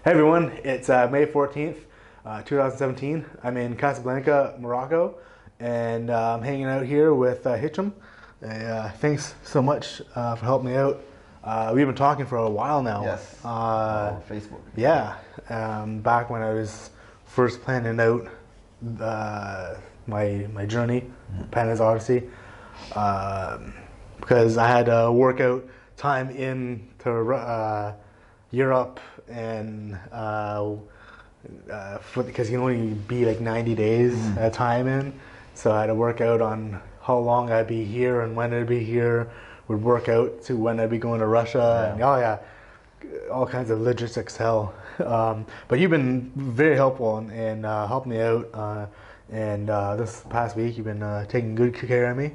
Hey everyone, it's May 14th, 2017. I'm in Casablanca, Morocco, and I'm hanging out here with Hicham. Thanks so much for helping me out. We've been talking for a while now. Yes, on Facebook. Yeah, back when I was first planning out my journey, Panda's Odyssey, because I had a workout time into Europe, and because you can only be like 90 days at a time in, so I had to work out on how long I'd be here and when I'd be here. Would work out to when I'd be going to Russia, and all kinds of logistics hell. But you've been very helpful and helped me out, and this past week you've been taking good care of me.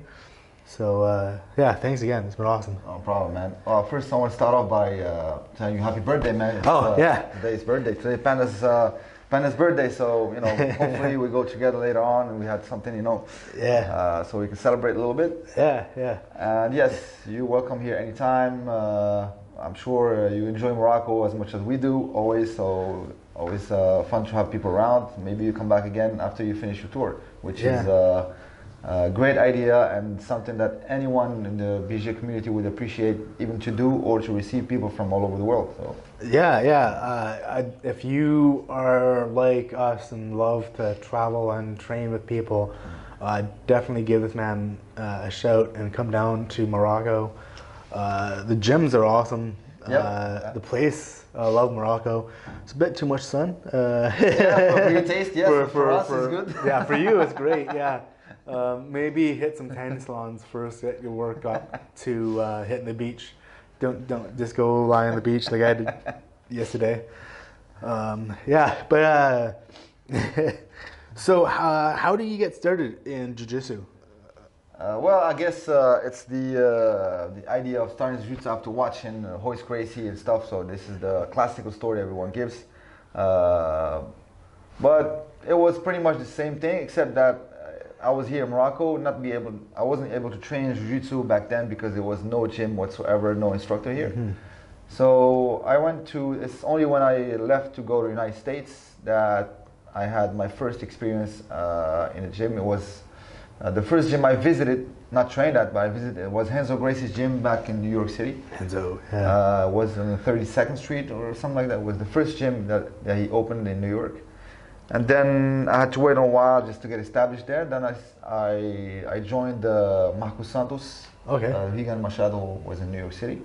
So thanks again. It's been awesome. No problem, man. First, I want to start off by telling you happy birthday, man. Today's birthday. Today, Panda's birthday. So hopefully we go together later on and we had something, so we can celebrate a little bit. Yeah. And yes, you're welcome here anytime. I'm sure you enjoy Morocco as much as we do. Always. So always fun to have people around. Maybe you come back again after you finish your tour, which is. A great idea and something that anyone in the BJJ community would appreciate, even to do or to receive people from all over the world. So. If you are like us and love to travel and train with people, definitely give this man a shout and come down to Morocco. The gyms are awesome. The place, I love Morocco. It's a bit too much sun. For your taste, yes. For us, it's good. Yeah, for you, it's great. Yeah. Maybe hit some tanning salons first. Get your work up to hitting the beach. Don't just go lie on the beach like I did yesterday. So how do you get started in Jiu-Jitsu? Well, I guess it's the idea of starting Jiu-Jitsu after watching Hoist Gracie and stuff. So this is the classical story everyone gives. But it was pretty much the same thing, except that I was here in Morocco, I wasn't able to train Jiu-Jitsu back then because there was no gym whatsoever, no instructor here. So it's only when I left to go to the United States that I had my first experience in a gym. It was the first gym I visited, not trained at, but I visited. It was Renzo Gracie's gym back in New York City. Renzo, It was on 32nd Street or something like that. It was the first gym that he opened in New York. And then I had to wait a while just to get established there. Then I joined Marcos Santos. Okay. Vegan Machado was in New York City.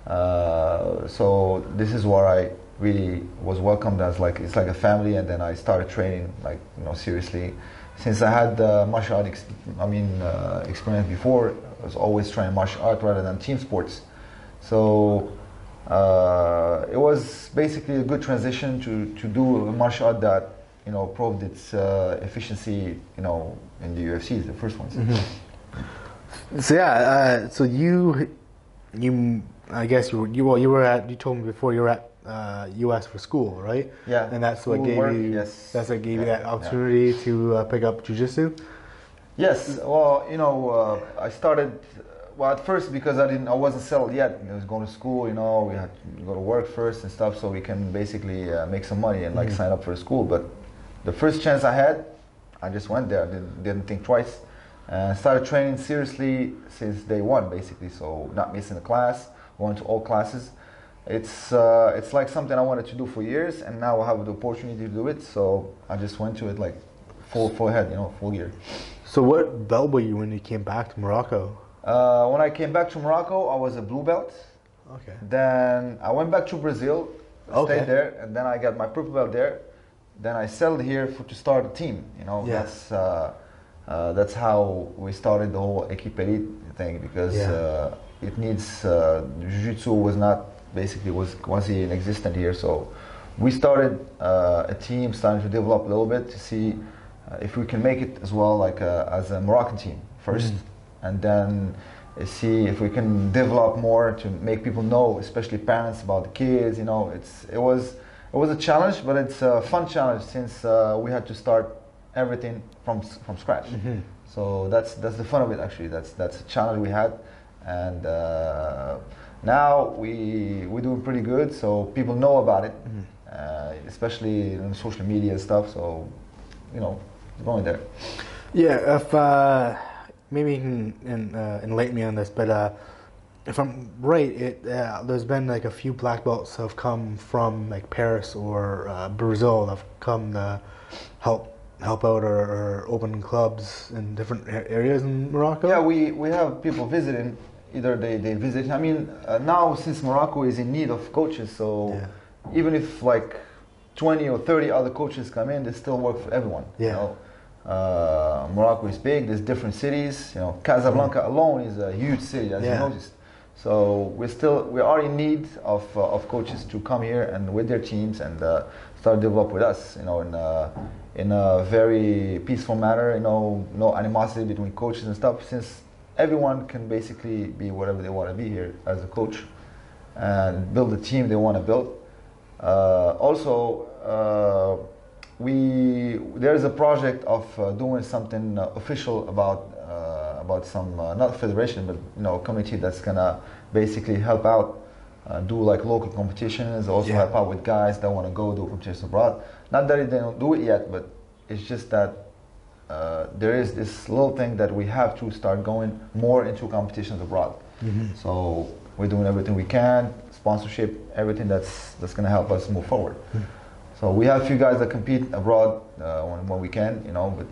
So this is where I really was welcomed as it's like a family. And then I started training seriously. Since I had martial art experience before, I was always trying martial art rather than team sports. So it was basically a good transition to do a martial art that proved its efficiency in the UFC, the first ones. So you I guess you told me before you were at US for school, right? Yeah. And that's what gave you that opportunity to pick up Jiu-Jitsu? Yes. Well, I started. Well, at first because I wasn't settled yet. I was going to school, we had to go to work first and stuff, so we can basically make some money and sign up for school. But the first chance I had, I just went there. Didn't think twice, and started training seriously since day one, basically. So not missing a class, going to all classes. It's like something I wanted to do for years, and now I have the opportunity to do it. So I just went to it full head, full gear. So what belt were you when you came back to Morocco? When I came back to Morocco, I was a blue belt. Okay. Then I went back to Brazil, stayed there, and then I got my purple belt there. Then I settled here to start a team. That's how we started the whole Equipe Elite thing, because it needs Jiu-Jitsu wasn't existent here. So we started a team, starting to develop a little bit to see if we can make it as well, as a Moroccan team first. And then see if we can develop more to make people know, especially parents, about the kids. It was a challenge, but it's a fun challenge since we had to start everything from scratch. So that's the fun of it, actually. That's a challenge we had, and now we're doing pretty good. So people know about it, especially in social media and stuff. So, going there. Yeah, if maybe you can enlighten me on this, but if I'm right, there's been like a few black belts have come from like Paris or Brazil that have come to help out or open clubs in different areas in Morocco. Yeah, we have people visiting. Either they visit. I mean, now since Morocco is in need of coaches, so even if like 20 or 30 other coaches come in, they still work for everyone. Yeah. Morocco is big. There's different cities. Casablanca alone is a huge city, as you noticed. So we are in need of coaches to come here and with their teams and start develop with us. In a very peaceful manner. No animosity between coaches and stuff. Since everyone can basically be whatever they want to be here as a coach and build the team they want to build. There's a project of doing something official about some not federation but community that's gonna basically help out, do like local competitions, also help out with guys that want to go do competitions abroad. Not that they don't do it yet, but it's just that there is this little thing that we have to start going more into competitions abroad. So we're doing everything we can, sponsorship, everything that's going to help us move forward. So we have a few guys that compete abroad when we can, but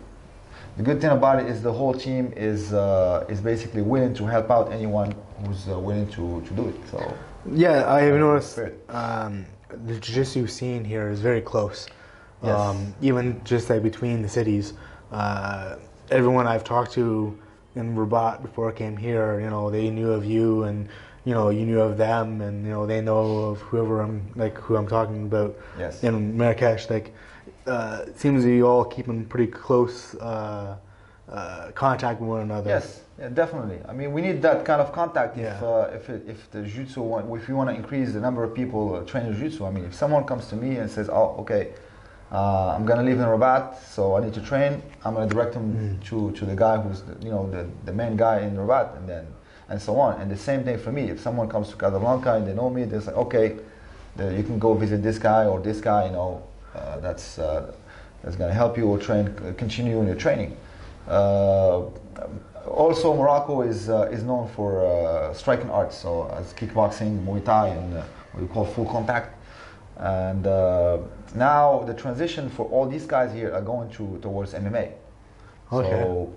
the good thing about it is the whole team is basically willing to help out anyone who's willing to do it. So yeah, I have noticed the Jiu-Jitsu scene here is very close. Even just like between the cities, everyone I've talked to in Rabat before I came here, they knew of you, and you knew of them, and they know of who I'm talking about. Yes. In Marrakesh, it seems to be all keeping pretty close contact with one another. Yes, yeah, definitely. I mean, we need that kind of contact if the Jiu-Jitsu if we want to increase the number of people training Jiu-Jitsu. I mean, if someone comes to me and says, "Oh, okay, I'm gonna live in Rabat, so I need to train," I'm gonna direct them to the guy who's the main guy in Rabat, and so on. And the same thing for me. If someone comes to Casablanca and they know me, they're like, "Okay, you can go visit this guy or this guy. That's gonna help you or continue in your training." Also, Morocco is known for striking arts, so as kickboxing, Muay Thai, and what we call full contact. And now the transition for all these guys here are going towards MMA. Okay. So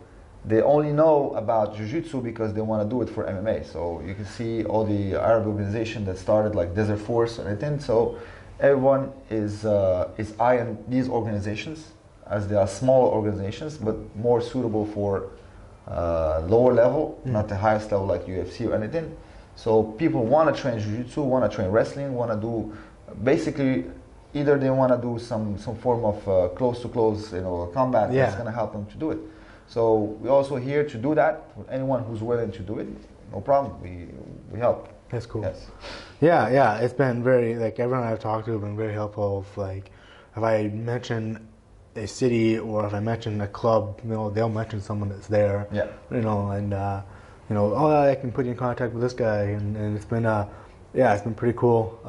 they only know about Jiu-Jitsu because they want to do it for MMA. So you can see all the Arab organization that started like Desert Force and everything. So everyone is eyeing these organizations as they are small organizations, but more suitable for lower level, not the highest level like UFC or anything. So people want to train Jiu-Jitsu, want to train wrestling, want to do basically either they want to do some form of close-to-close combat that's going to help them to do it. So we're also here to do that. Anyone who's willing to do it, no problem. We help. That's cool. Yes. Yeah. It's been very everyone I've talked to has been very helpful. If I mention a city or if I mention a club, they'll mention someone that's there. Yeah. I can put you in contact with this guy, and it's been it's been pretty cool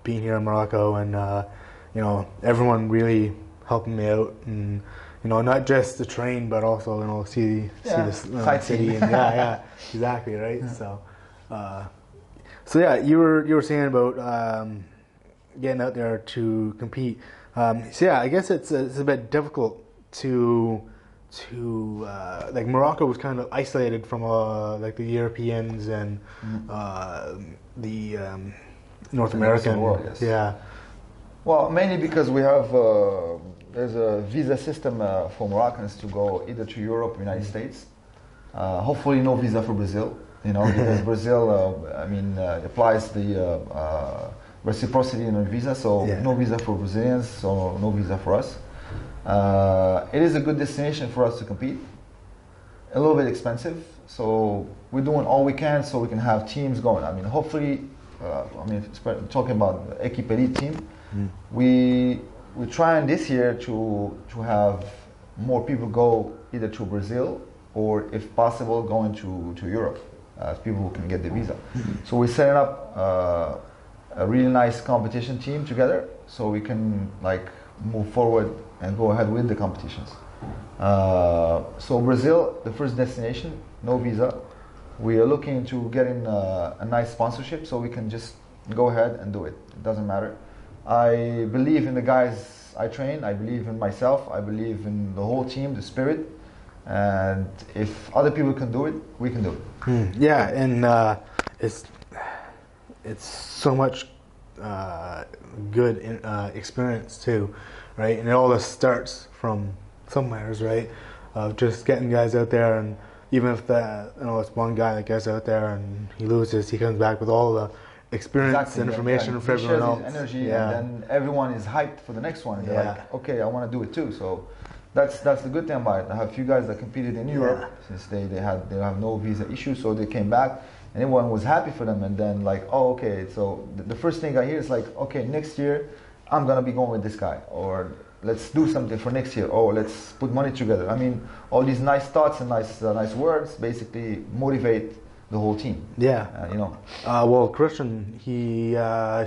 being here in Morocco, and everyone really helping me out, and not just to train, but also see this city, and exactly, right. Yeah. So you were saying about getting out there to compete. I guess it's a bit difficult to Morocco was kind of isolated from the Europeans and the North American world, yes. Yeah. Well, mainly because we have there's a visa system for Moroccans to go either to Europe or United States. Hopefully, no visa for Brazil. Because Brazil, applies the reciprocity in a visa, so no visa for Brazilians, so no visa for us. It is a good destination for us to compete. A little bit expensive, so we're doing all we can so we can have teams going. Hopefully, talking about the Equipe Elite team, we're trying this year to have more people go either to Brazil or, if possible, going to Europe, as people who can get the visa. So we're setting up a really nice competition team together, so we can like move forward and go ahead with the competitions. So Brazil, the first destination, no visa. We are looking to getting a nice sponsorship so we can just go ahead and do it. It doesn't matter. I believe in the guys I train. I believe in myself. I believe in the whole team, the spirit. And if other people can do it, we can do it. Yeah, and it's so much good experience too, right? And it all just starts from somewheres, right? Just getting guys out there, and even if it's one guy that gets out there and he loses, he comes back with all the experience and information for everyone else. His energy, and then everyone is hyped for the next one. They're like, okay, I want to do it too. So that's the good thing about it. I have a few guys that competed in Europe since they have no visa issues, so they came back and everyone was happy for them. And then like, oh, okay. So the first thing I hear is like, okay, next year I'm gonna be going with this guy, or let's do something for next year. Oh, let's put money together. I mean, all these nice thoughts and nice words basically motivate the whole team. Yeah. Well, Christian, he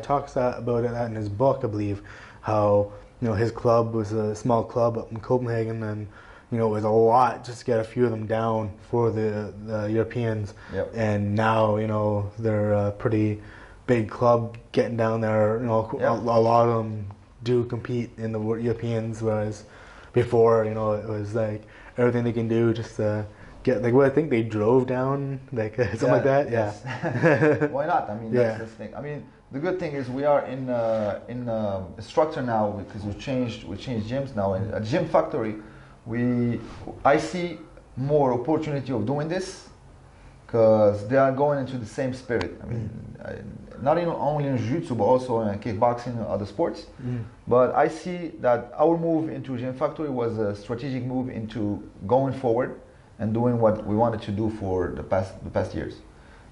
talks about it in his book, I believe, how his club was a small club up in Copenhagen, and it was a lot just to get a few of them down for the Europeans. Yep. And now they're a pretty big club getting down there. A lot of them do compete in the Europeans, whereas before it was like everything they can do just to get, like, I think they drove down, like something like that. Yes. Yeah. Why not? I mean, that's the thing. I mean, the good thing is we are in a structure now, because we changed gyms now. In a gym factory, I see more opportunity of doing this because they are going into the same spirit. I mean, not even only in Jiu-Jitsu, but also in kickboxing and other sports. But I see that our move into Gym Factory was a strategic move into going forward and doing what we wanted to do for the past years.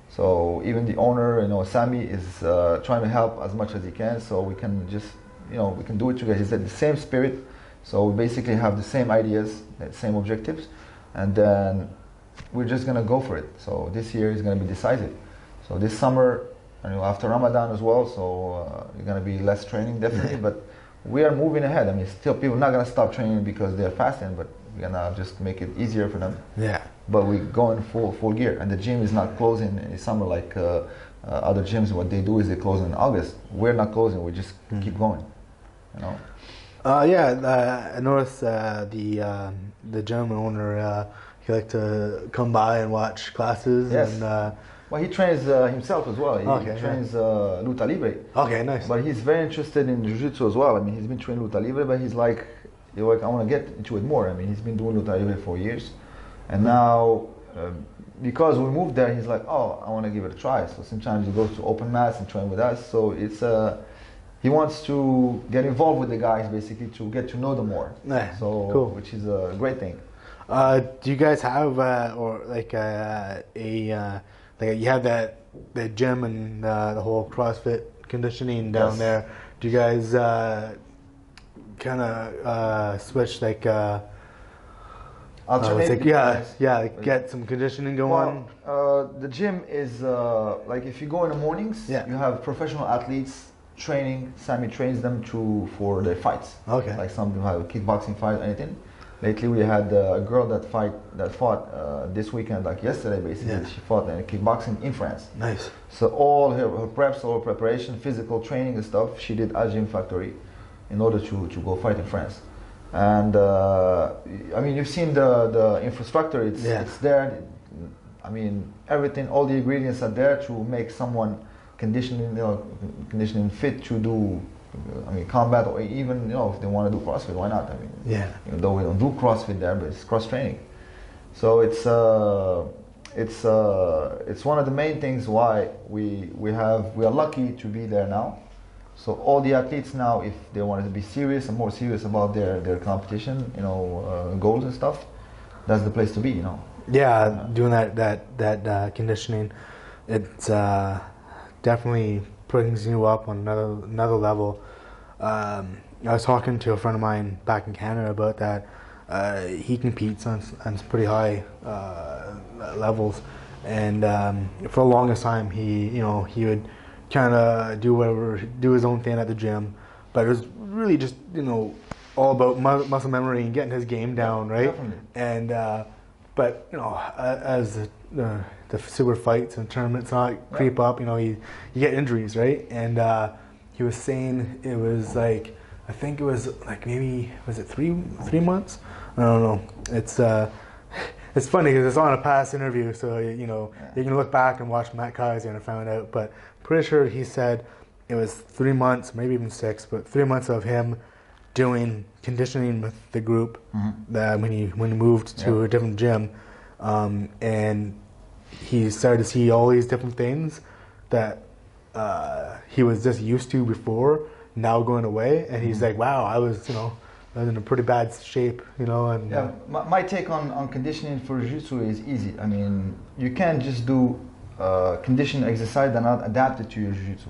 So even the owner, Sami, is trying to help as much as he can, so we can just, we can do it together. He's at the same spirit, so we basically have the same ideas, the same objectives, and then we're just gonna go for it. So this year is gonna be decisive. So this summer, after Ramadan as well, so you're gonna be less training definitely, but we are moving ahead. I mean, still people are not gonna stop training because they're fasting, but we're gonna just make it easier for them. Yeah. But we go in full gear, and the gym is not closing in summer like other gyms. What they do is they close in August. We're not closing. We just keep going. I noticed the gym owner. He liked to come by and watch classes. Yes. And, well, he trains himself as well. He trains Luta Libre. Okay, nice. But he's very interested in Jiu-Jitsu as well. I mean, he's been training Luta Libre, but he's like, I want to get into it more. I mean, he's been doing Luta Libre for years. And now, because we moved there, he's like, oh, I want to give it a try. So sometimes he goes to open mats and train with us. So it's he wants to get involved with the guys, basically, to get to know them more. Nice. So, cool. Which is a great thing. Do you guys have you have the gym and the whole CrossFit conditioning down there? Do you guys kind of switch Alternate? Get some conditioning going? The gym is like if you go in the mornings, you have professional athletes training. Sami trains them for their fights. Okay. Like some people have a kickboxing fight, anything. Lately we had a girl that fought this weekend, like yesterday basically. Yeah. She fought in kickboxing in France. Nice. So all her preps, all her preparation, physical training and stuff, she did at Gym Factory in order to go fight in France. And I mean, you've seen the infrastructure, it's there. I mean, everything, all the ingredients are there to make someone conditioning fit to do, combat, or even, if they want to do CrossFit, why not? I mean, even though we don't do CrossFit there, but it's cross training. So it's one of the main things why we are lucky to be there now. So all the athletes now, if they wanted to be serious and more serious about their competition, goals and stuff, that's the place to be, Yeah, doing that conditioning, it's definitely brings you up on another level. I was talking to a friend of mine back in Canada about that. He competes on some pretty high levels, and for the longest time he would kind of do his own thing at the gym. But it was really just, all about muscle memory and getting his game down, right? Definitely. And but as the super fights and tournaments creep up, you get injuries, right? And he was saying it was like, I think it was like maybe, was it 3 months? I don't know. It's funny because it's on a past interview, so you can look back and watch Matt Kaiser and find out. But pretty sure he said it was 3 months, maybe even 6, but 3 months of him doing conditioning with the group that when he moved to a different gym, and he started to see all these different things that he was just used to before now going away, and he's like, wow, I was in a pretty bad shape, and my take on conditioning for Jiu-Jitsu is easy. I mean, you can't just do conditioning exercise that are not adapted to your Jiu-Jitsu.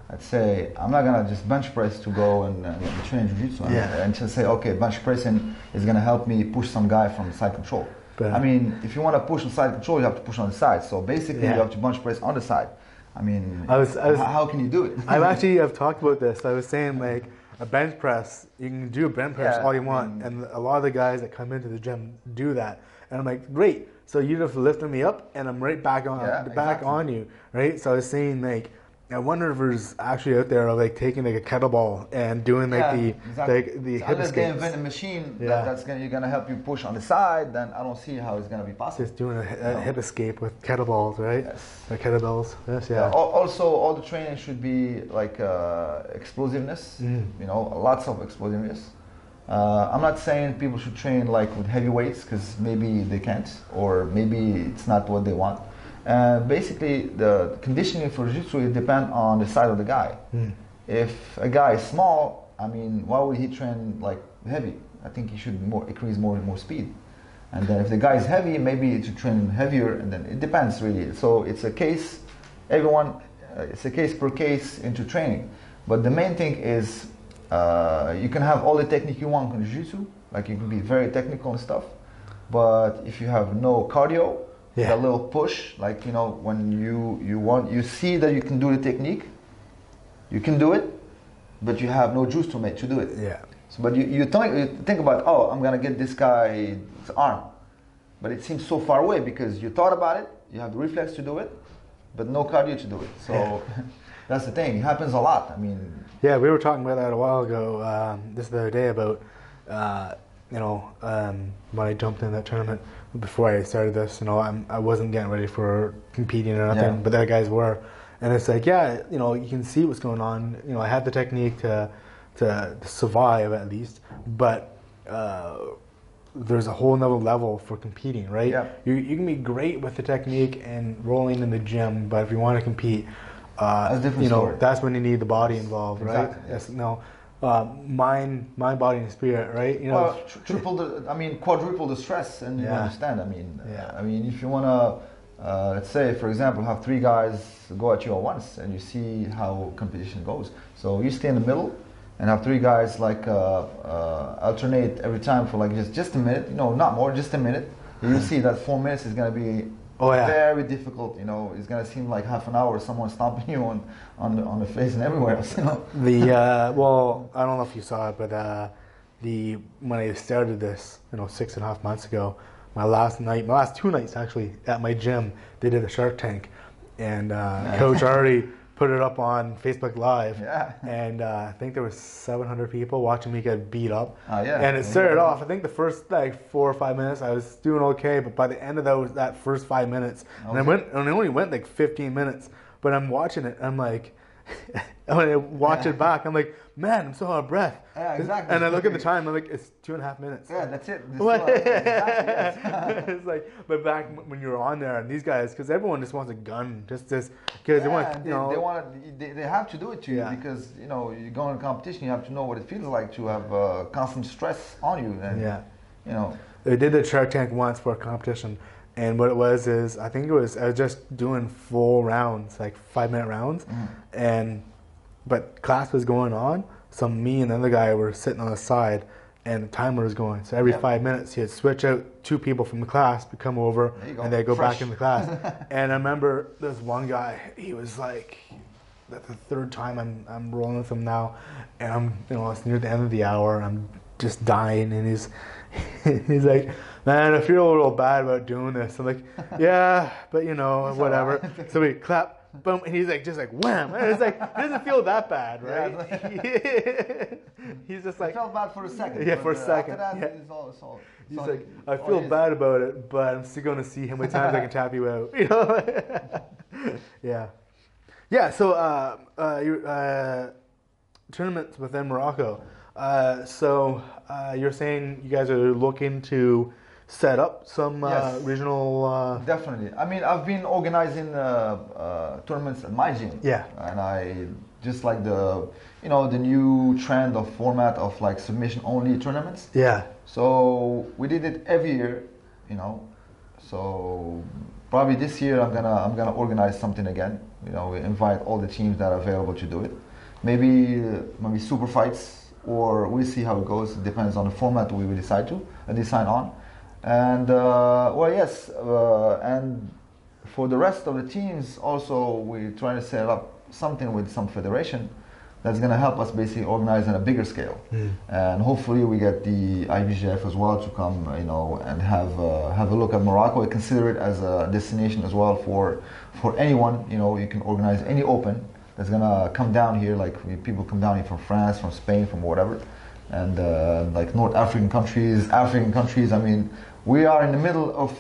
I'd say I'm not gonna just bench press to go and train Jiu-Jitsu and just say, okay, bench pressing is gonna help me push some guy from side control. But, I mean, if you want to push on side control, you have to push on the side. So basically, you have to bench press on the side. I mean, how can you do it? I've talked about this. I was saying like a bench press, you can do a bench press all you want, and a lot of the guys that come into the gym do that. And I'm like, great. So you just lifting me up, and I'm right back on you, right? So I was saying like, I wonder if there's actually out there like taking like a kettlebell and doing like the hip unless they invent a machine you're gonna help you push on the side, then I don't see how it's gonna be possible. Just doing a hip escape with kettlebells, right? Yes. Or kettlebells. Yes, Also, all the training should be like explosiveness. Lots of explosiveness. I'm not saying people should train like with heavy weights because maybe they can't, or maybe it's not what they want. Basically, the conditioning for Jiu-Jitsu depends on the size of the guy. If a guy is small, I mean, why would he train like heavy? I think he should increase more speed. And then if the guy is heavy, maybe to train heavier, and then it depends really. So it's a case, it's a case per case into training. But the main thing is you can have all the technique you want in Jiu-Jitsu, like you can be very technical and stuff. But if you have no cardio, a little push, like when you see that you can do the technique, you can do it, but you have no juice to do it. Yeah. So, but you think about, oh, I'm gonna get this guy's arm, but it seems so far away because you thought about it, you have the reflex to do it, but no cardio to do it. So that's the thing. It happens a lot. I mean. Yeah, we were talking about that a while ago. This the other day about when I jumped in that tournament. Before I started this, I wasn't getting ready for competing or nothing, but the other guys were, and it's like, you can see what's going on. I had the technique to survive at least, but there's a whole nother level for competing, right? Yeah. You can be great with the technique and rolling in the gym, but if you want to compete, that's a different story. That's when you need the body involved, right? Exactly. Yes. Mind, body, and spirit, right? Quadruple the stress, and you understand. I mean, if you wanna, let's say, for example, have 3 guys go at you at once, and you see how competition goes. So you stay in the middle, and have 3 guys like alternate every time for like just a minute. Not more, just a minute. You see that 4 minutes is gonna be very difficult. It's gonna seem like half an hour someone stomping you on the face and everywhere else. Well, I don't know if you saw it, but when I started this, 6.5 months ago, my last 2 nights actually at my gym, they did a Shark Tank, and Coach already put it up on Facebook Live, and I think there was 700 people watching me get beat up. And it started off, I think the first 4 or 5 minutes I was doing okay, but by the end of that first 5 minutes, and it only went 15 minutes, but I'm watching it, I'm like, when I watch it back, I'm like, man, I'm so out of breath. Yeah, exactly. And I look at the time, I'm like, it's 2.5 minutes. Yeah, that's it. It's like, but back when you were on there, and these guys, because everyone just wants a gun, just because they want, they have to do it to you because you go in a competition, you have to know what it feels like to have constant stress on you. And, they did the Shark Tank once for a competition. And what it was is, I was just doing full rounds, 5-minute rounds, but class was going on, so me and the other guy were sitting on the side, and the timer was going. So every 5 minutes, he'd switch out 2 people from the class to come over, and they'd go back in the class. And I remember this one guy, he was like, the third time I'm rolling with him now, and I'm it's near the end of the hour. I'm just dying, and he's like, man, I feel a little bad about doing this. I'm like, yeah, but whatever. Right. So we clap. Boom, and he's like, just like wham, and it's like, it doesn't feel that bad, right? Yeah, he's just like, I felt bad for a second. Yeah, for a second. After that, yeah. it's all he's like, I feel bad about it, but I'm still going to see how many times I can tap you out. Yeah. So your tournaments within Morocco. So you're saying you guys are looking to set up some yes. Regional... Definitely. I mean, I've been organizing tournaments at my gym. Yeah. And I just like the new trend of format of like submission only tournaments. Yeah. So we did it every year, So probably this year I'm gonna organize something again. We invite all the teams that are available to do it. Maybe super fights, or we'll see how it goes. It depends on the format we will decide on. And and for the rest of the teams, also we're trying to set up something with some federation that's going to help us basically organize on a bigger scale. And hopefully we get the IBJF as well to come, and have a look at Morocco and consider it as a destination as well for anyone. You can organize any open that's going to come down here, like people come down here from France, from Spain, from whatever. And like North African countries. I mean, we are in the middle of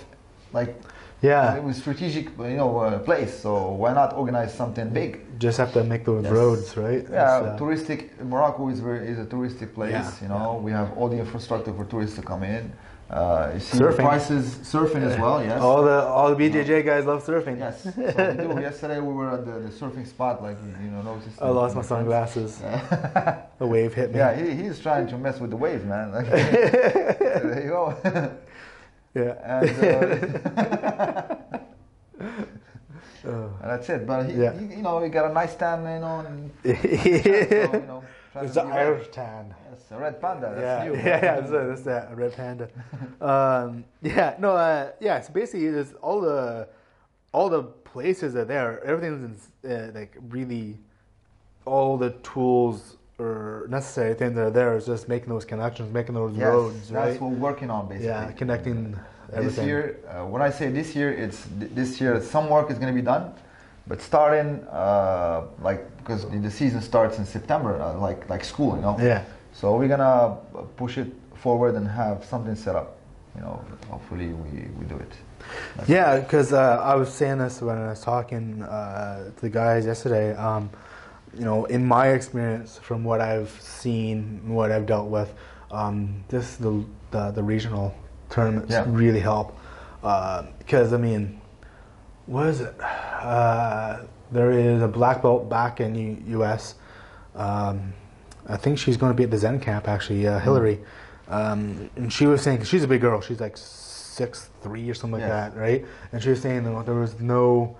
strategic place. So why not organize something big? Just have to make those roads, right? Yeah, touristic. Morocco is a touristic place. We have all the infrastructure for tourists to come in. You see surfing. The prices, surfing as well. Yes. All the BJJ guys love surfing. Yes. So we do. Yesterday we were at the surfing spot. Noticed. I lost my sunglasses. A wave hit me. Yeah, he's trying to mess with the waves, man. There you go. Yeah. And that's it. But he got a nice tan, It's an Irish tan. Yes, a red panda. That's you. That's that red panda. So basically, there's all the places are there. Everything's really, all the tools or necessary things that are there is just making those connections, making those roads. Right. That's what we're working on basically. Yeah, connecting everything. This year, when I say this year, some work is going to be done. But starting, because the season starts in September, like school, Yeah. So we're gonna push it forward and have something set up. Hopefully we do it. Yeah, because I was saying this when I was talking to the guys yesterday. In my experience, from what I've seen, what I've dealt with, the regional tournaments really help. Because what is it? There is a black belt back in U.S. I think she's going to be at the Zen camp actually, Hillary. And she was saying, 'cause she's a big girl, she's like 6'3" or something like that, right? And she was saying that there was no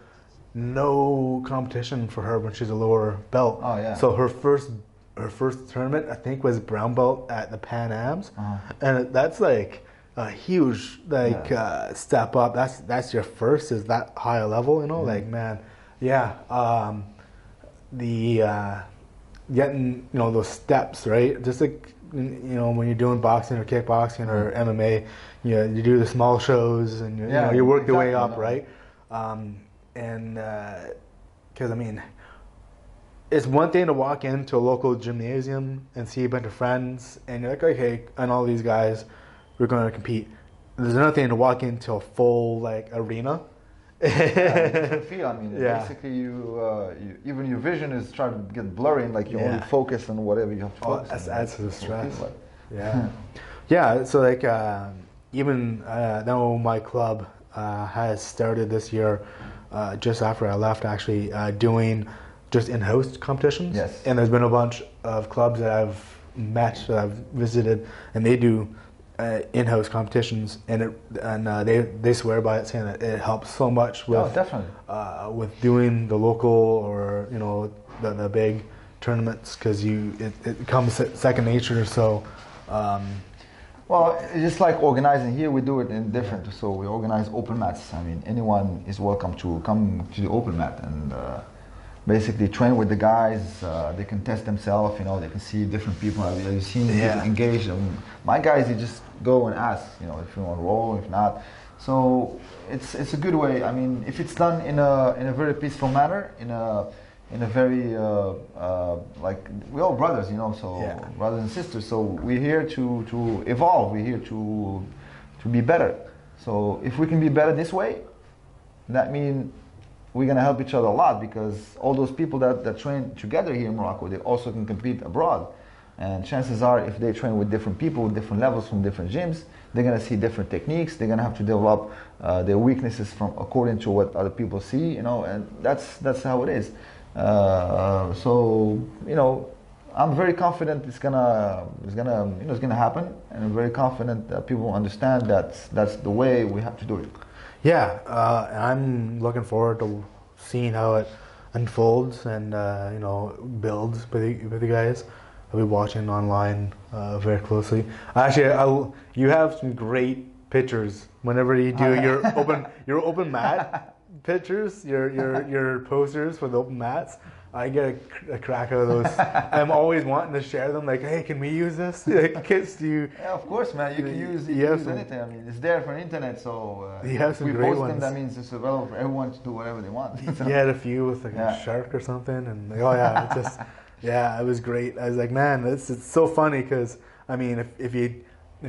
competition for her when she's a lower belt. Oh yeah. So her first tournament, I think, was brown belt at the Pan Ams, and that's like a huge step up. That's your first, is that high level, getting those steps, right? Just like when you're doing boxing or kickboxing or MMA, you do the small shows and you work your way up, right? Because it's one thing to walk into a local gymnasium and see a bunch of friends and you're like, okay, and all these guys, we're going to compete. There's another thing to walk into a full arena. Different feel. Basically, you even your vision is trying to get blurry, and you only focus on whatever you have to focus on. Adds to the stress. Yeah. So even now my club has started this year, just after I left, actually doing just in-house competitions. Yes. And there's been a bunch of clubs that I've met, that I've visited, and they do in-house competitions, and they swear by it, saying that it helps so much with definitely with doing the local or the big tournaments, because it comes second nature. So well, just like organizing here, we do it in different. So we organize open mats. Anyone is welcome to come to the open mat, and basically train with the guys. They can test themselves, they can see different people. Have you seen people engage? My guys, they just go and ask, if you want to roll, if not. So it's a good way. I mean, if it's done in a very peaceful manner, in a very like we're all brothers, so brothers and sisters. So we're here to evolve. We're here to be better. So if we can be better this way, that means we're gonna help each other a lot, because all those people that train together here in Morocco, they also can compete abroad. And chances are, if they train with different people, with different levels from different gyms, they're gonna see different techniques. They're gonna have to develop their weaknesses according to what other people see, and that's how it is. So I'm very confident it's gonna happen, and I'm very confident that people understand that's the way we have to do it. Yeah, and I'm looking forward to seeing how it unfolds and builds with the guys. I'll be watching online very closely. Actually, you have some great pictures whenever you do your open mat pictures, your posters for the open mats. I get a crack out of those. I'm always wanting to share them. Like, hey, can we use this? Kids, do you? Yeah, of course, man. You can use anything. I mean, it's there for internet. So you have some if we great post ones. them, that means it's available for everyone to do whatever they want. You had a few with like a shark or something, and it was great. I was like, man, it's so funny, because I mean, if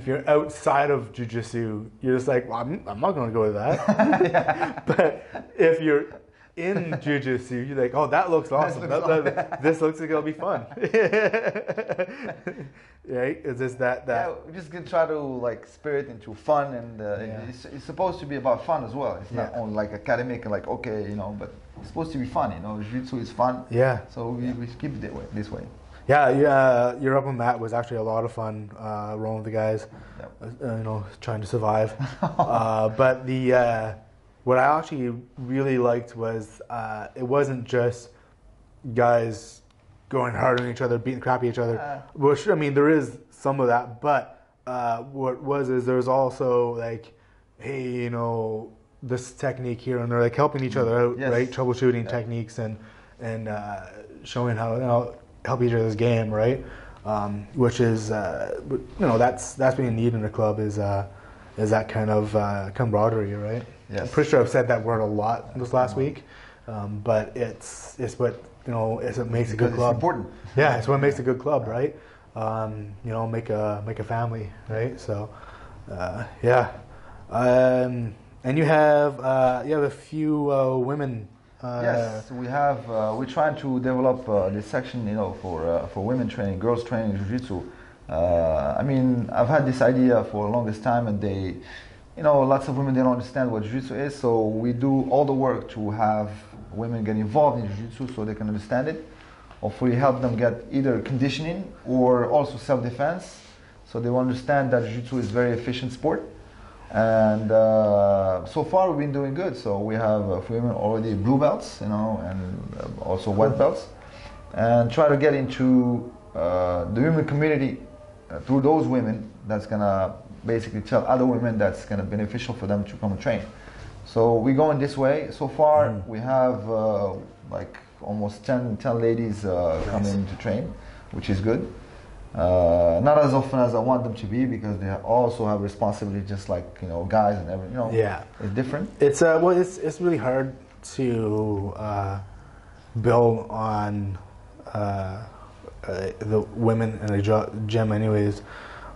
you're outside of Jiu-Jitsu, you're just like, well, I'm not going to go to that. But if you're in Jiu-Jitsu, you're like, oh, that looks awesome. This looks like it'll be fun. Right? It's just that. Yeah, we're just gonna try to like spirit into fun, and it's supposed to be about fun as well. It's not only like academic and like but it's supposed to be fun. Jiu-Jitsu is fun. Yeah. So we keep it this way. Yeah, your upper mat was actually a lot of fun rolling with the guys. Yep. Trying to survive. But what I actually really liked was it wasn't just guys going hard on each other, beating crap at each other. Which, I mean, there is some of that, but there's also like, hey, this technique here, and they're like helping each other out, right? Troubleshooting techniques and showing how help each other's game, right? Which is that's being needed in a club is that kind of camaraderie, right? Yes. I'm pretty sure I've said that word a lot this last week, but it's what it's what makes a good club. It's important. Yeah, it's what makes a good club, right? Make a family, right? So, and you have a few women. Yes, we have. We're trying to develop this section, for women training, girls training Jiu-Jitsu. I mean, I've had this idea for the longest time, and they, lots of women, they don't understand what Jiu-Jitsu is. So we do all the work to have women get involved in Jiu-Jitsu so they can understand it. Hopefully help them get either conditioning or also self-defense, so they will understand that Jiu-Jitsu is a very efficient sport. And so far we've been doing good. So we have women already blue belts, and also white belts, and try to get into the women community through those women. That's gonna basically tell other women that's gonna be beneficial for them to come and train. So we're going this way. So far we have like almost 10 ladies coming to train, which is good. Not as often as I want them to be, because they also have responsibility, just like guys and everything. Yeah, it's different. It's it's really hard to build on the women in a gym, anyways,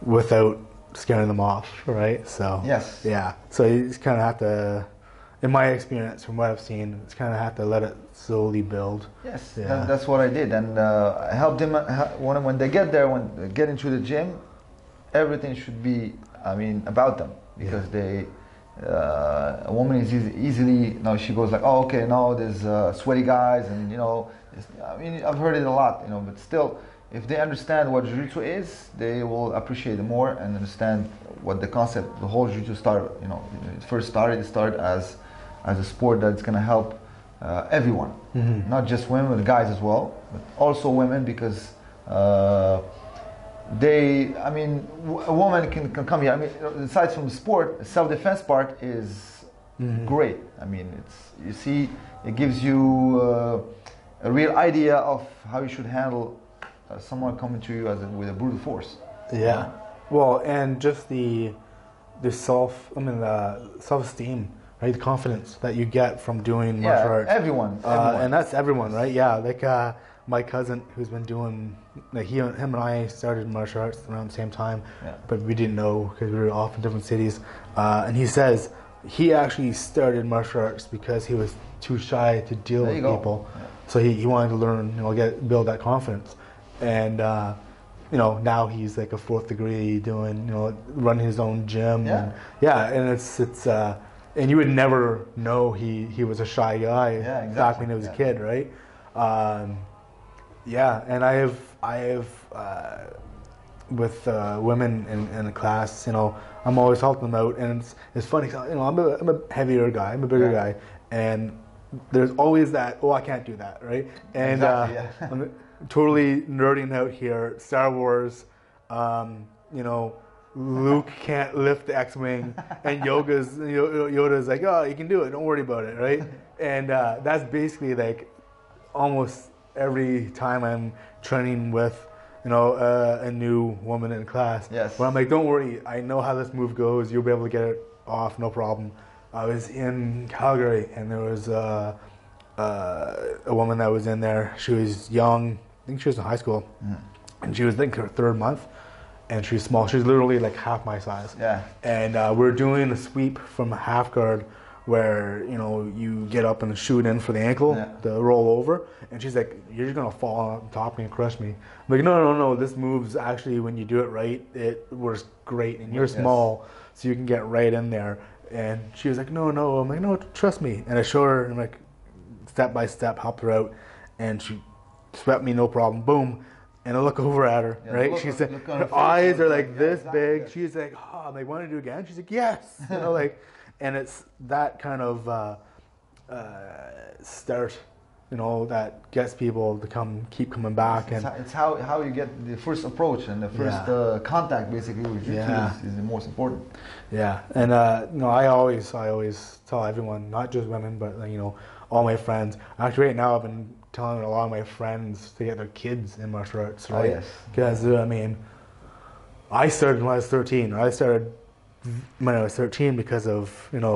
without scaring them off, right? So yes, yeah. So you just kind of have to, in my experience, from what I've seen, it's kind of have to let it slowly build. Yes, that's what I did, and I helped them when they get there, when they get into the gym, everything should be, about them, because a woman is easily, she goes like, oh, okay, no, there's sweaty guys, and I've heard it a lot, but still, if they understand what Jiu-Jitsu is, they will appreciate it more and understand what the concept, the whole Jiu-Jitsu started. It started as a sport that's going to help everyone, not just women, but guys as well, but also women, because a woman can come here. Aside from the sport, the self-defense part is great. It gives you a real idea of how you should handle someone coming to you with a brute force. Yeah. Well, and just the self-esteem, right? The confidence that you get from doing martial arts. Everyone. And that's everyone, right? Yeah. Like my cousin, who's been doing, like him and I started martial arts around the same time, but we didn't know because we were off in different cities. And he says he actually started martial arts because he was too shy to deal with people. Yeah. So he wanted to learn, build that confidence. And now he's like a 4th degree doing, running his own gym. Yeah. And it's and you would never know he was a shy guy back when he was a kid, right? And I have with women in the class, I'm always helping them out, and it's funny. I'm a heavier guy, I'm a bigger guy, and there's always that. Oh, I can't do that, right? And I'm totally nerding out here. Star Wars, Luke can't lift the X-wing, and Yoda's like, oh, you can do it. Don't worry about it, right? And that's basically like almost every time I'm training with, a new woman in class. Yes. But I'm like, don't worry, I know how this move goes. You'll be able to get it off, no problem. I was in Calgary, and there was a woman that was in there. She was young. I think she was in high school, and she was her 3rd month, and she's small. She's literally like half my size. Yeah. And we're doing a sweep from a half guard, where you get up and shoot in for the ankle, the roll over, and she's like, you're just gonna fall on top of me and crush me. I'm like, no, this move's actually, when you do it right, it works great, and you're small, so you can get right in there. And she was like, no. I'm like, no, trust me. And I showed her, and like, step by step, helped her out, and she swept me, no problem, boom. And I look over at her, right? She's like, her eyes are like this big. She's like, oh, I'm like, want to do it again? She's like, yes. And it's that kind of start, that gets people to keep coming back. It's how you get the first approach and the first contact, basically, with Jiu-Jitsu is the most important. Yeah, and I always tell everyone, not just women, but all my friends. Actually, right now I've been telling a lot of my friends to get their kids in martial arts, right? Oh, yes. Because I started when I was 13. I started when I was 13 because of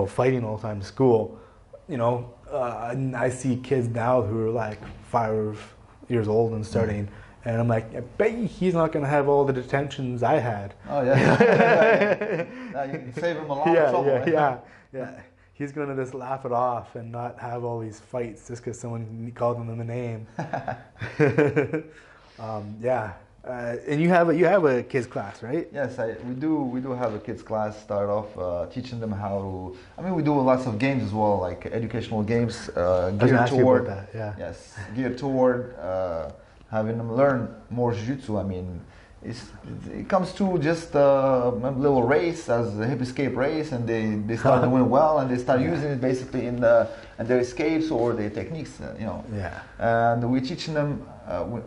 fighting all the time in school. And I see kids now who are like 5 years old and starting, and I'm like, I bet he's not going to have all the detentions I had. Oh yeah. You save him a lot of trouble. Yeah. He's going to just laugh it off and not have all these fights just because someone called him a name. And you have a kids class, right? Yes, we do have a kids class. Start off teaching them how to. We do lots of games as well, like educational games geared toward that. Yeah. Yes, geared toward having them learn more jiu-jitsu. It comes to just a little race as a hip escape race, and they start doing well, and they start using it basically in their escapes or their techniques. Yeah. And we're teaching them.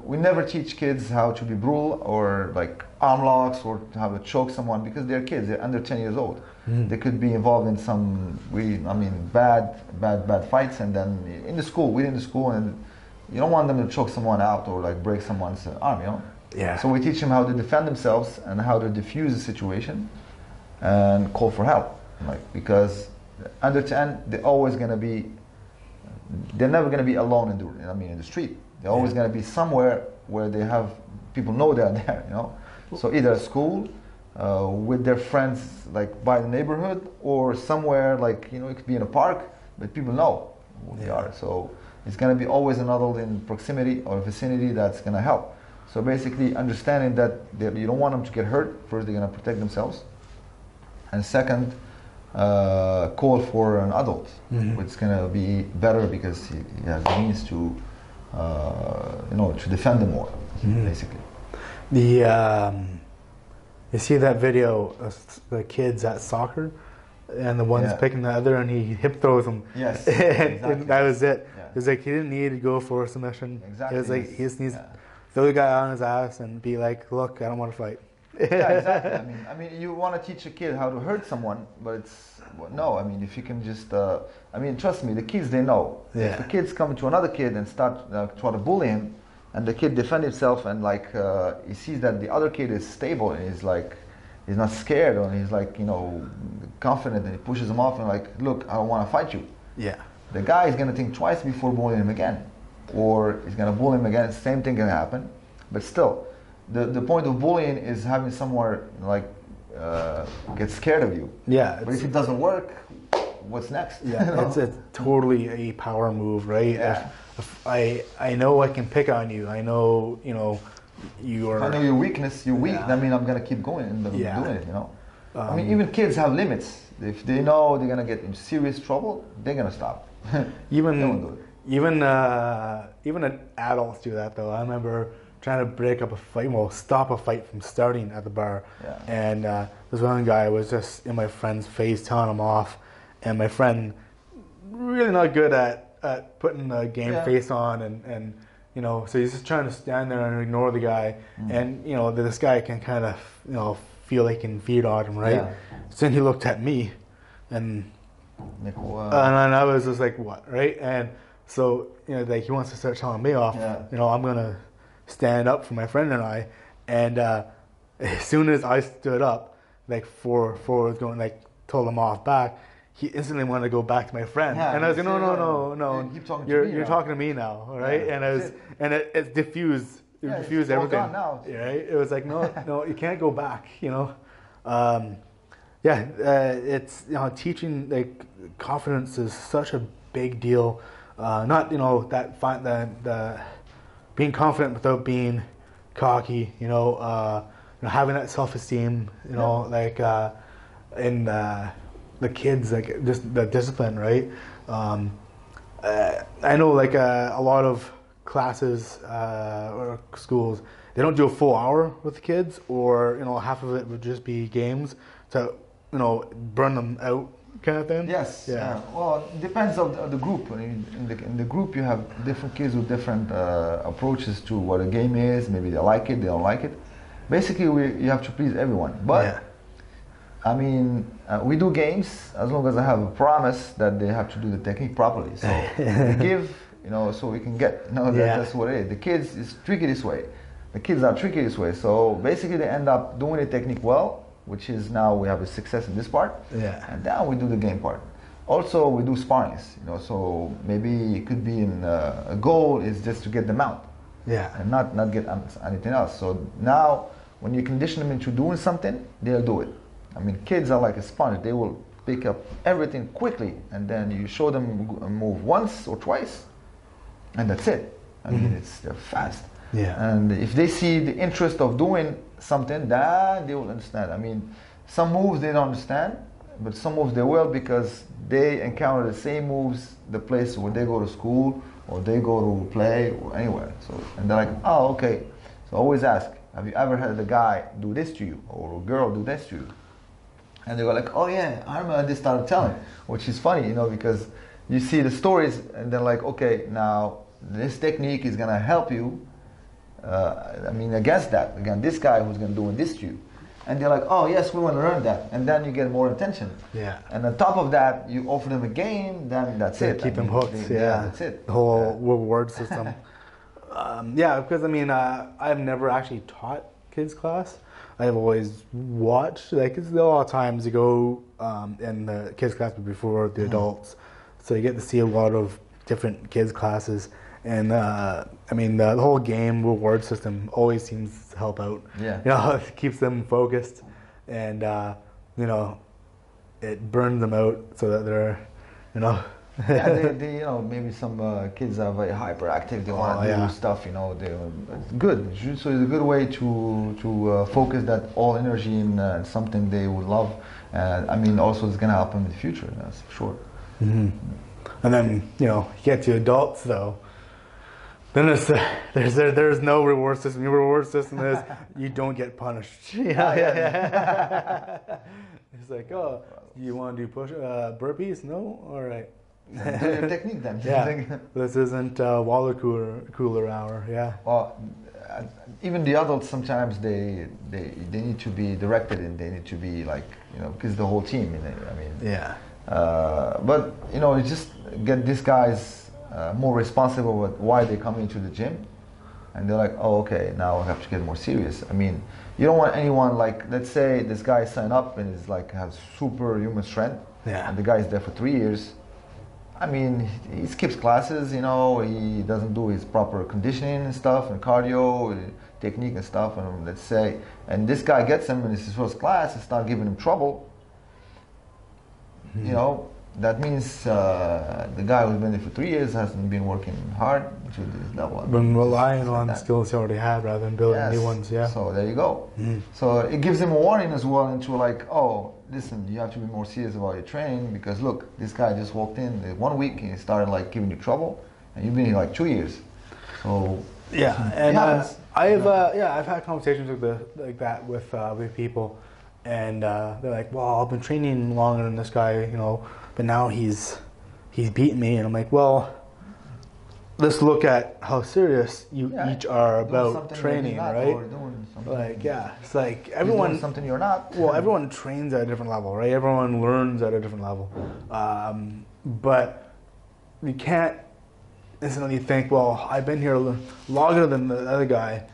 We never teach kids how to be brutal or like arm locks or how to choke someone, because they're kids. They're under 10 years old. They could be involved in some bad fights, and then within the school, and you don't want them to choke someone out or like break someone's arm. Yeah. So we teach them how to defend themselves and how to diffuse the situation and call for help. Because under 10, they're never gonna be alone in the street. They're always gonna be somewhere where they have people know they're there. So either at school, with their friends, like by the neighborhood, or somewhere like it could be in a park, but people know who they are. So it's gonna be always an adult in proximity or vicinity that's gonna help. So basically understanding that you don't want them to get hurt. First, they're going to protect themselves. And second, call for an adult, which is going to be better because he has the means to defend them more, basically. You see that video of the kids at soccer, and the one's picking the other, and he hip throws him. Yes, and that was it. Yeah. It was like he didn't need to go for a submission. Exactly. It was like he just needs to throw the guy on his ass and be like, look, I don't want to fight. Yeah, exactly. I mean, you want to teach a kid how to hurt someone, but it's no. I mean, if you can just, I mean, trust me, the kids they know. Yeah. If the kids come to another kid and start try to bully him, and the kid defend himself, and like he sees that the other kid is stable and he's not scared, or he's like confident, and he pushes him off and like, look, I don't want to fight you. Yeah. The guy is gonna think twice before bullying him again, or he's gonna bully him again. Same thing can happen, but still. The point of bullying is having somewhere like get scared of you. Yeah. But if it doesn't work, what's next? Yeah, it's totally a power move, right? Yeah. If I know I can pick on you. I know you are. I know your weakness. You're weak. Yeah. That means I'm gonna keep going and doing it. I mean, even kids have limits. If they know they're gonna get in serious trouble, they're gonna stop. Even they won't do it. even adults do that though. I remember trying to break up a fight, stop a fight from starting at the bar. Yeah. And this one guy was just in my friend's face telling him off, and my friend really not good at putting the game face on, and so he's just trying to stand there and ignore the guy, and this guy can kind of feel they can feed on him, right? Yeah. So then he looked at me, and I was just like, what, right? And so like he wants to start telling me off. Yeah. I'm gonna stand up for my friend and I, and as soon as I stood up, like four was going, like told him off back, he instantly wanted to go back to my friend, and I was like, no, you're talking to me now, all right? Yeah, and it diffused diffused everything. All now. Right? It was like no, you can't go back, it's teaching like confidence is such a big deal. Not the being confident without being cocky, having that self-esteem, like in the kids, like just the discipline, right? I know like a lot of classes or schools, they don't do a full hour with the kids, or half of it would just be games to burn them out kind of thing. Yes. Yeah. Well, it depends on the group. I mean, in the group, you have different kids with different approaches to what a game is. Maybe they like it, they don't like it. Basically, you have to please everyone. But I mean, we do games as long as I have a promise that they have to do the technique properly. So we give, so we can get. That's what it is. The kids is tricky this way. The kids are tricky this way. So basically, they end up doing the technique well, which is now we have a success in this part, and now we do the game part. Also, we do sparrings, so maybe it could be in a goal is just to get them out, and not get anything else. So now, when you condition them into doing something, they'll do it. I mean, kids are like a sponge; they will pick up everything quickly, and then you show them move once or twice, and that's it. I mean, they're fast. And if they see the interest of doing something, then they will understand. I mean, some moves they don't understand, but some moves they will, because they encounter the same moves the place where they go to school or they go to play or anywhere. So, and they're like, oh, okay. So always ask, have you ever had a guy do this to you, or a girl do this to you? And they go like, oh yeah, I remember. They started telling, which is funny, because you see the stories and they're like, okay, now this technique is gonna help you. Against that, again, this guy who's going to do this to you, and they're like, oh yes, we want to learn that, and then you get more attention. And on top of that, you offer them a game, then that's it. Keep them hooked. That's it. The whole reward system. Because I've never actually taught kids class. I've always watched. Like, it's a lot of times you go in the kids class before the adults, so you get to see a lot of different kids classes. And the whole game reward system always seems to help out. It keeps them focused, and it burns them out so that they're, they maybe some kids are very hyperactive. They want to do stuff. It's good. Jiu-Jitsu is a good way to focus that all energy in something they would love. Also it's gonna help them in the future. That's for sure. And then you get to adults though. Then there's no reward system. Your reward system is you don't get punished. It's like, oh, you want to do burpees? No, all right. Do your technique then. This isn't water cooler hour. Well, even the adults sometimes they need to be directed and they need to be like, you know, because the whole team, you know, I mean. Yeah. But you know, you just get these guys more responsible with why they come into the gym, and they're like, oh, okay, now I have to get more serious. I mean, you don't want anyone like, let's say this guy sign up and is like has superhuman strength, Yeah. and the guy is there for 3 years. I mean, he skips classes, you know, he doesn't do his proper conditioning and stuff, and cardio, technique and stuff, and let's say, and this guy gets him in his first class and start giving him trouble, you know, that means the guy who's been there for 3 years hasn't been working hard to this level. Been relying on the skills he already had rather than building new ones, yeah. So there you go. So it gives him a warning as well into like, oh, listen, you have to be more serious about your training because look, this guy just walked in 1 week and he started like giving you trouble, and you've been here like 2 years. So yeah, and I've had conversations like that with people, and they're like, well, I've been training longer than this guy, you know, but now he's beaten me, and I'm like, well, let's look at how serious you each are about training, right? Like, yeah, it's like everyone doing something you're not. Well, everyone trains at a different level, right? Everyone learns at a different level, but you can't instantly think, well, I've been here longer than the other guy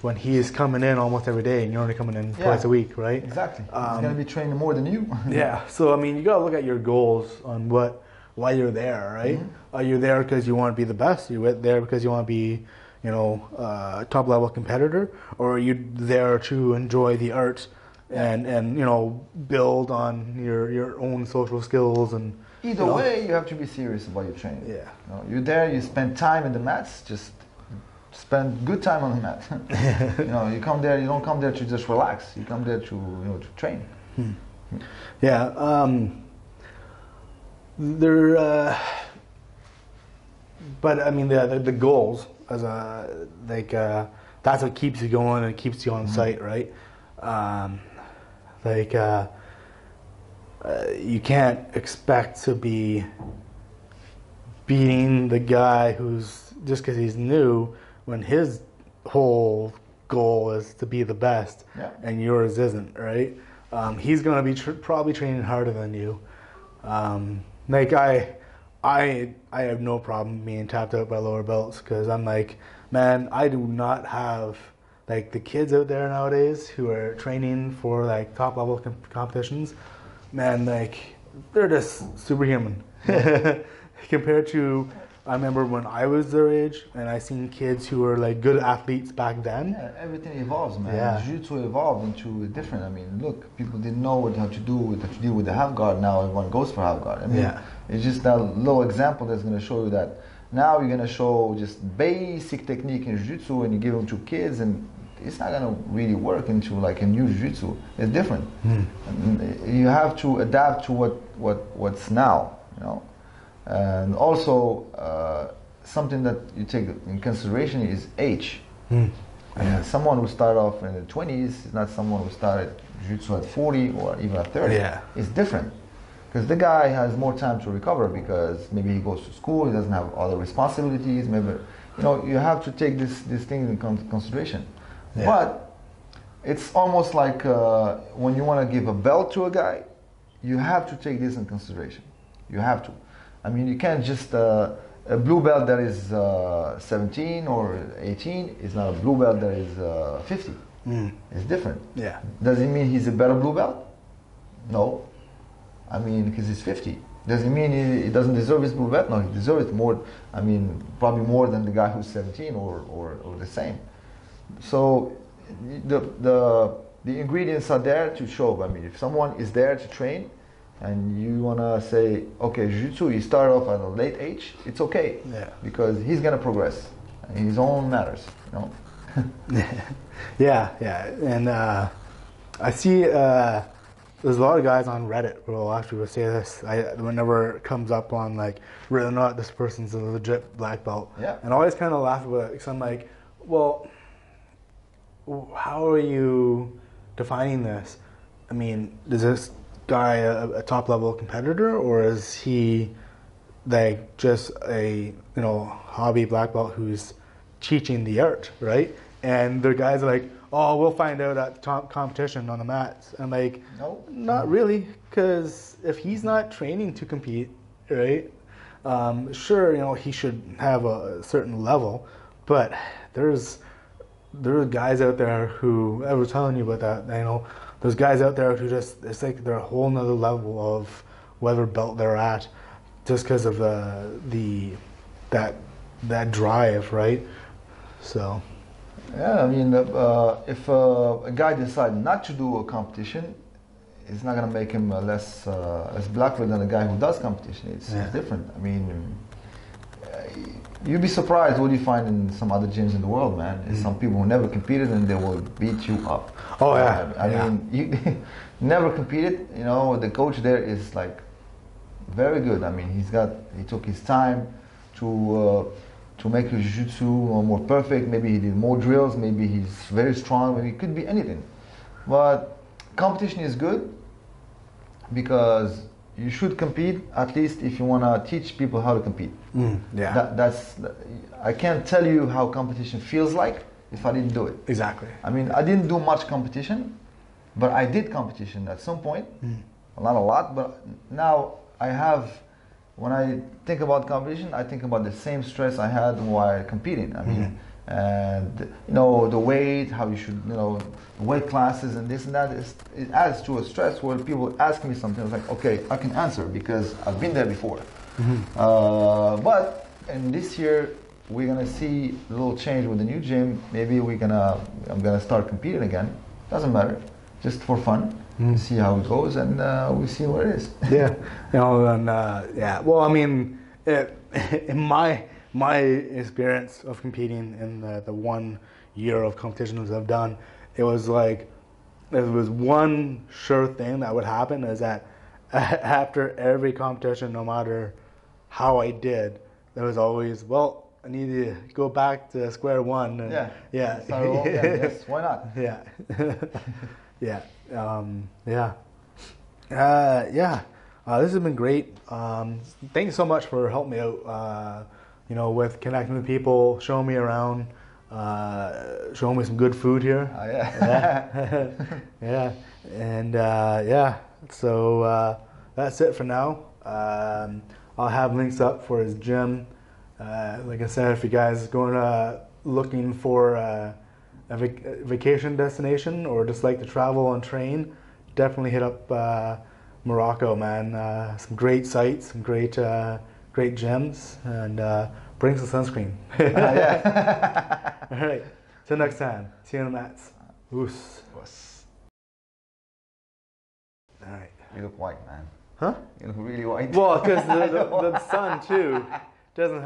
when he's coming in almost every day and you're only coming in twice a week, right? Exactly. He's going to be training more than you. Yeah. So, I mean, you got to look at your goals on why you're there, right? Are you there because you want to be the best? Are you there because you want to be, you know, a top level competitor? Or are you there to enjoy the art and you know, build on your own social skills? And either way, you have to be serious about your training. Yeah. You know, you're there, you spend time in the mats, just spend good time on the mat. You know, you come there, you don't come there to just relax. You come there to, you know, to train. Yeah. But I mean, the goals as a that's what keeps you going and keeps you on site, right? You can't expect to be beating the guy who's just because he's new when his whole goal is to be the best and yours isn't, right? He's going to be probably training harder than you. I have no problem being tapped out by lower belts because I'm like, man, I do not have like the kids out there nowadays who are training for like top level competitions. Man, like they're just superhuman compared to. I remember when I was their age and I seen kids who were like good athletes back then. Yeah, everything evolves, man. Yeah. Jiu-Jitsu evolved into a different. I mean, look, people didn't know what to deal with the half guard. Now everyone goes for half guard. I mean, it's just that little example that's going to show you that. Now you're going to show just basic technique in Jiu-Jitsu and you give them to kids and it's not going to really work into like a new Jiu-Jitsu. It's different. You have to adapt to what's now, you know. And also, something that you take in consideration is age. Someone who started off in the 20s is not someone who started Jiu-Jitsu at 40 or even at 30. It's different. Because the guy has more time to recover because maybe he goes to school, he doesn't have other responsibilities, maybe, you know, you have to take this thing in consideration. But it's almost like when you want to give a belt to a guy, you have to take this in consideration. You have to. I mean, you can't just, a blue belt that is 17 or 18 is not a blue belt that is 50. It's different. Does it mean he's a better blue belt? No. I mean, because he's 50. Does it mean he doesn't deserve his blue belt? No, he deserves it more, I mean, probably more than the guy who's 17 or the same. So the ingredients are there to show. I mean, if someone is there to train, and you want to say, okay, Jiu-Jitsu, he started off at a late age, it's okay. Because he's going to progress. And his own matters, you know. And I see there's a lot of guys on Reddit who will actually say this. Whenever it comes up on like, whether or not this person's a legit black belt. And I always kind of laugh about it because I'm like, well, how are you defining this? I mean, does this guy a top level competitor, or is he like just a hobby black belt who's teaching the art, right? and the guys are like, oh, we'll find out at the competition on the mats. I'm like, No. not really, because if he's not training to compete, right? Sure, you know, he should have a certain level, but there are guys out there who, I was telling you about that, you know, there's guys out there who just, it's like they're a whole nother level of whatever belt they're at, just because of that drive, right? So. Yeah, I mean, if a guy decides not to do a competition, it's not going to make him less black belt than a guy who does competition. It's different. I mean, you'd be surprised what you find in some other gyms in the world, man. It's some people who never competed and they will beat you up. Oh yeah. I mean, you never competed. You know, the coach there is like very good. I mean, he took his time to make his jiu-jitsu more perfect. Maybe he did more drills. Maybe he's very strong. Maybe it could be anything. But competition is good because you should compete, at least if you want to teach people how to compete. I can't tell you how competition feels like if I didn't do it. Exactly. I mean, I didn't do much competition, but I did competition at some point. Not a lot, but now I have. When I think about competition, I think about the same stress I had while competing. I mean, and you know, the weight, how you should, you know, weight classes and this and that, it adds to a stress where people ask me something. I was like, okay, I can answer because I've been there before. But in this year, we're gonna see a little change with the new gym. Maybe I'm gonna start competing again. Doesn't matter, just for fun. See how it goes, and we see what it is. Yeah, you know, and well, I mean, in my experience of competing in the 1 year of competitions I've done, it was like there was one sure thing that would happen is that after every competition, no matter how I did, there was always, well, I need to go back to square one. And, yeah. Yes, why not? Yeah. Yeah. This has been great. Thank you so much for helping me out. You know, with connecting with people, showing me around, showing me some good food here. Yeah. And so that's it for now. I'll have links up for his gym. Like I said, if you guys are going looking for a vacation destination or just like to travel on train, definitely hit up Morocco, man. Some great sites, some great gyms, and bring some sunscreen. All right, till next time. See you on the mats. Oos. All right. You look white, man. Huh? You look really white. Well, because the sun too doesn't